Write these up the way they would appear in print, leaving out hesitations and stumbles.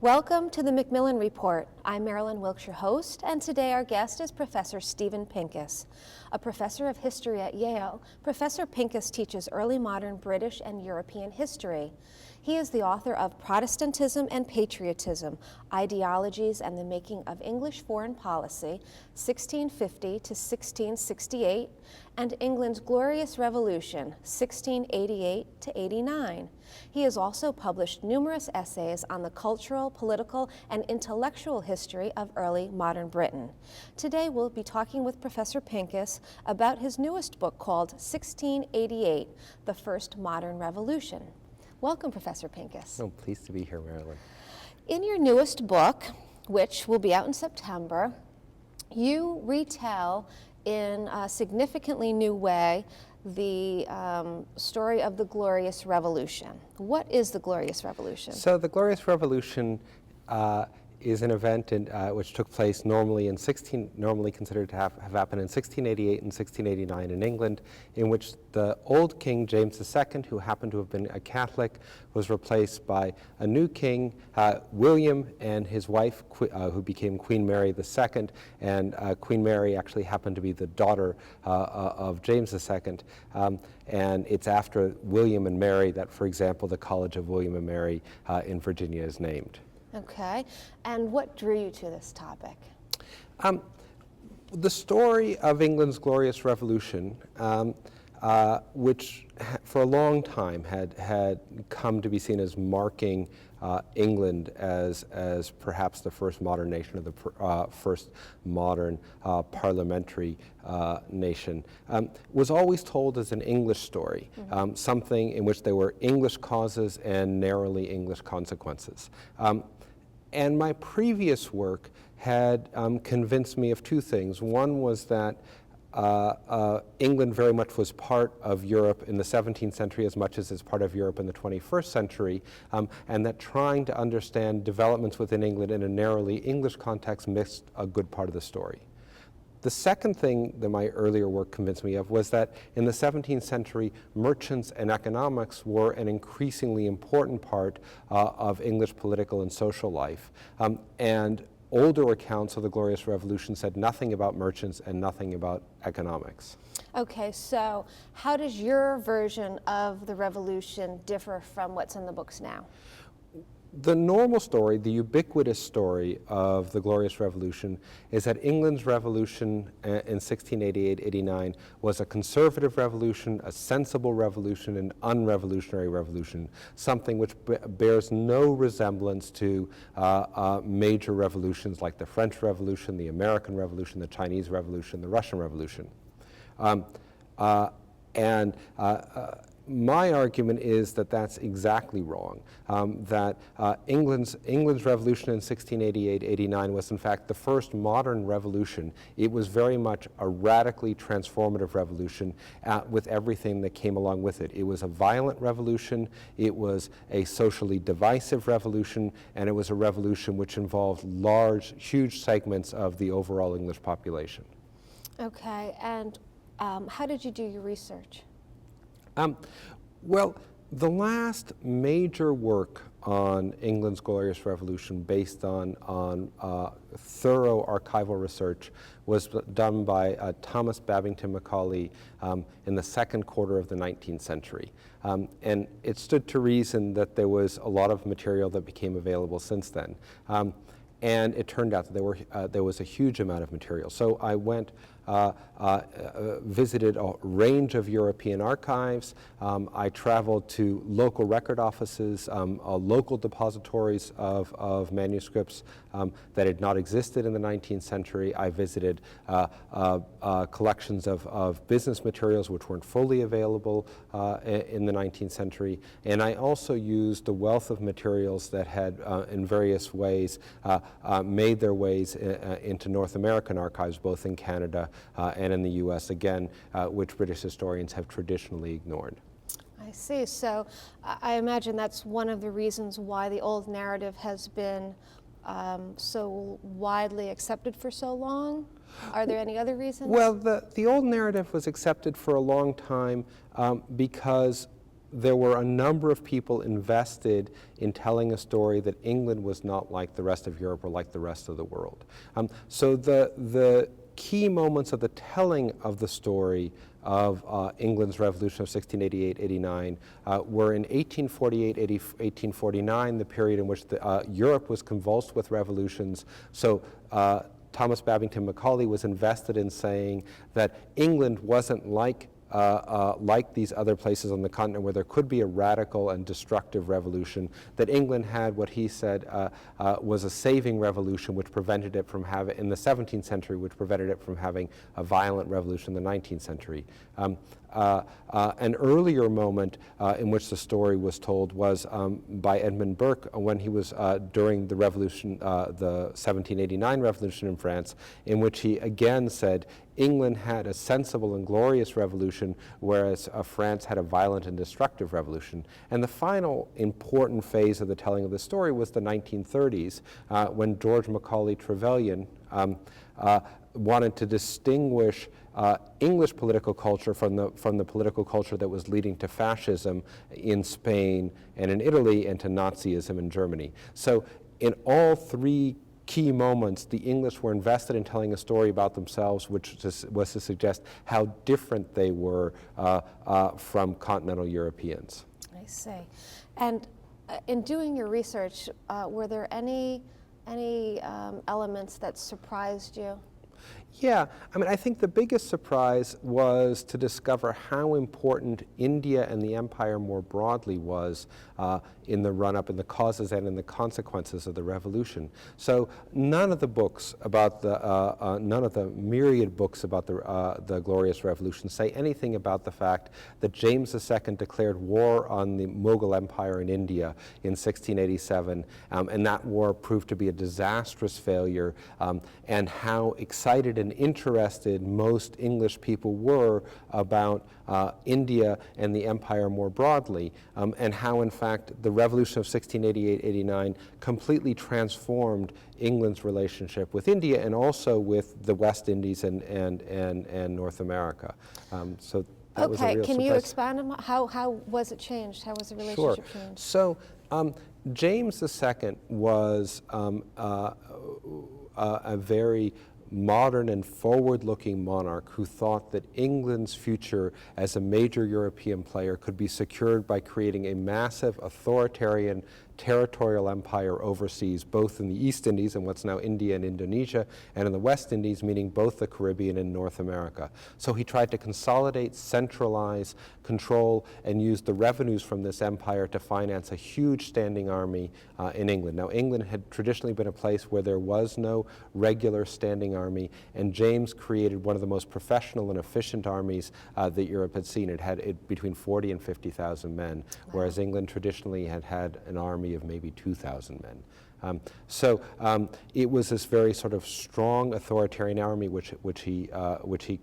Welcome to the Macmillan Report. I'm Marilyn Wilkes, your host, and today our guest is Professor Steven Pincus. A professor of history at Yale, Professor Pincus teaches early modern British and European history. He is the author of Protestantism and Patriotism, Ideologies and the Making of English Foreign Policy, 1650 to 1668, and England's Glorious Revolution, 1688 to 89. He has also published numerous essays on the cultural, political, and intellectual history of early modern Britain. Today we'll be talking with Professor Pincus about his newest book called 1688, The First Modern Revolution. Welcome, Professor Pincus. Oh, pleased to be here, Marilyn. In your newest book, which will be out in September, you retell in a significantly new way the story of the Glorious Revolution. What is the Glorious Revolution? So the Glorious Revolution is an event which took place normally considered to have happened in 1688 and 1689 in England, in which the old King James II, who happened to have been a Catholic, was replaced by a new king, William, and his wife, who became Queen Mary II, and Queen Mary actually happened to be the daughter of James II. And it's after William and Mary that, for example, the College of William and Mary in Virginia is named. Okay, and what drew you to this topic? The story of England's Glorious Revolution, which for a long time had come to be seen as marking England as perhaps the first modern nation, or the first modern parliamentary nation, was always told as an English story, something in which there were English causes and narrowly English consequences. And my previous work had convinced me of two things. One was that England very much was part of Europe in the 17th century as much as it's part of Europe in the 21st century, and that trying to understand developments within England in a narrowly English context missed a good part of the story. The second thing that my earlier work convinced me of was that in the 17th century, merchants and economics were an increasingly important part of English political and social life. And older accounts of the Glorious Revolution said nothing about merchants and nothing about economics. Okay, so how does your version of the revolution differ from what's in the books now? The normal story, the ubiquitous story of the Glorious Revolution, is that England's revolution in 1688-89 was a conservative revolution, a sensible revolution, an unrevolutionary revolution, something which bears no resemblance to major revolutions like the French Revolution, the American Revolution, the Chinese Revolution, the Russian Revolution. My argument is that that's exactly wrong, that England's revolution in 1688-89 was in fact the first modern revolution. It was very much a radically transformative revolution with everything that came along with it. It was a violent revolution, it was a socially divisive revolution, and it was a revolution which involved huge segments of the overall English population. Okay, and how did you do your research? Well, the last major work on England's Glorious Revolution based on thorough archival research was done by Thomas Babington Macaulay in the second quarter of the 19th century. And it stood to reason that there was a lot of material that became available since then. And it turned out that there was a huge amount of material. So I went, visited a range of European archives. I traveled to local record offices, local depositories of manuscripts that had not existed in the 19th century. I visited collections of business materials which weren't fully available in the 19th century. And I also used the wealth of materials that had in various ways made their ways into North American archives, both in Canada and in the US, again, which British historians have traditionally ignored. I see. So I imagine that's one of the reasons why the old narrative has been so widely accepted for so long. Are there any other reasons? Well, the old narrative was accepted for a long time because there were a number of people invested in telling a story that England was not like the rest of Europe or like the rest of the world. So the key moments of the telling of the story of England's revolution of 1688-89 were in 1848-1849, the period in which Europe was convulsed with revolutions. So Thomas Babington Macaulay was invested in saying that England wasn't like these other places on the continent where there could be a radical and destructive revolution, that England had what he said was a saving revolution which prevented it from having, in the 17th century, which prevented it from having a violent revolution in the 19th century. An earlier moment in which the story was told was by Edmund Burke when he was during the revolution, the 1789 revolution in France, in which he again said England had a sensible and glorious revolution, whereas France had a violent and destructive revolution. And the final important phase of the telling of the story was the 1930s, when George Macaulay Trevelyan wanted to distinguish English political culture from the political culture that was leading to fascism in Spain and in Italy and to Nazism in Germany. So in all three key moments, the English were invested in telling a story about themselves, which was to suggest how different they were from continental Europeans. I see. And in doing your research, were there any elements that surprised you? Yeah, I mean, I think the biggest surprise was to discover how important India and the empire more broadly was in the run-up, in the causes and in the consequences of the revolution. So none of the books about none of the myriad books about the Glorious Revolution say anything about the fact that James II declared war on the Mughal Empire in India in 1687, and that war proved to be a disastrous failure, and how excited and interested most English people were about India and the empire more broadly, and how in fact the revolution of 1688-89 completely transformed England's relationship with India and also with the West Indies and North America. So that was a real can you surprise. expand on how was it changed? How was the relationship changed? So James II was a very modern and forward-looking monarch who thought that England's future as a major European player could be secured by creating a massive authoritarian territorial empire overseas, both in the East Indies and what's now India and Indonesia, and in the West Indies, meaning both the Caribbean and North America. So he tried to consolidate, centralize, control, and use the revenues from this empire to finance a huge standing army in England. Now, England had traditionally been a place where there was no regular standing army, and James created one of the most professional and efficient armies that Europe had seen. It had between 40 and 50,000 men, whereas England traditionally had had an army of maybe 2,000 men. So it was this very sort of strong authoritarian army which he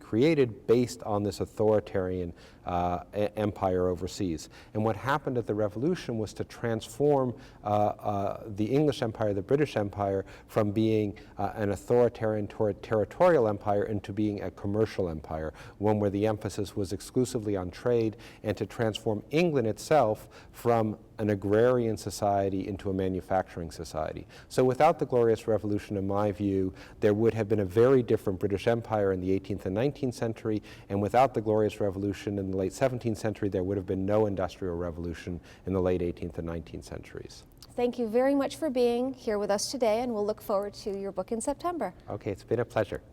created based on this authoritarian empire overseas. And what happened at the revolution was to transform the English empire, the British Empire, from being an authoritarian territorial empire into being a commercial empire, one where the emphasis was exclusively on trade, and to transform England itself from an agrarian society into a manufacturing society. So without the Glorious Revolution, in my view, there would have been a very different British Empire in the 18th and 19th century, and without the Glorious Revolution in the late 17th century, there would have been no industrial revolution in the late 18th and 19th centuries. Thank you very much for being here with us today, and we'll look forward to your book in September. Okay, it's been a pleasure.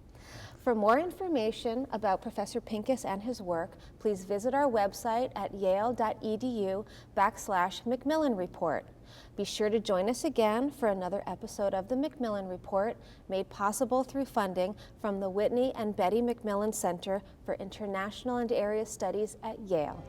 For more information about Professor Pincus and his work, please visit our website at yale.edu/Macmillan Report. Be sure to join us again for another episode of the Macmillan Report, made possible through funding from the Whitney and Betty Macmillan Center for International and Area Studies at Yale.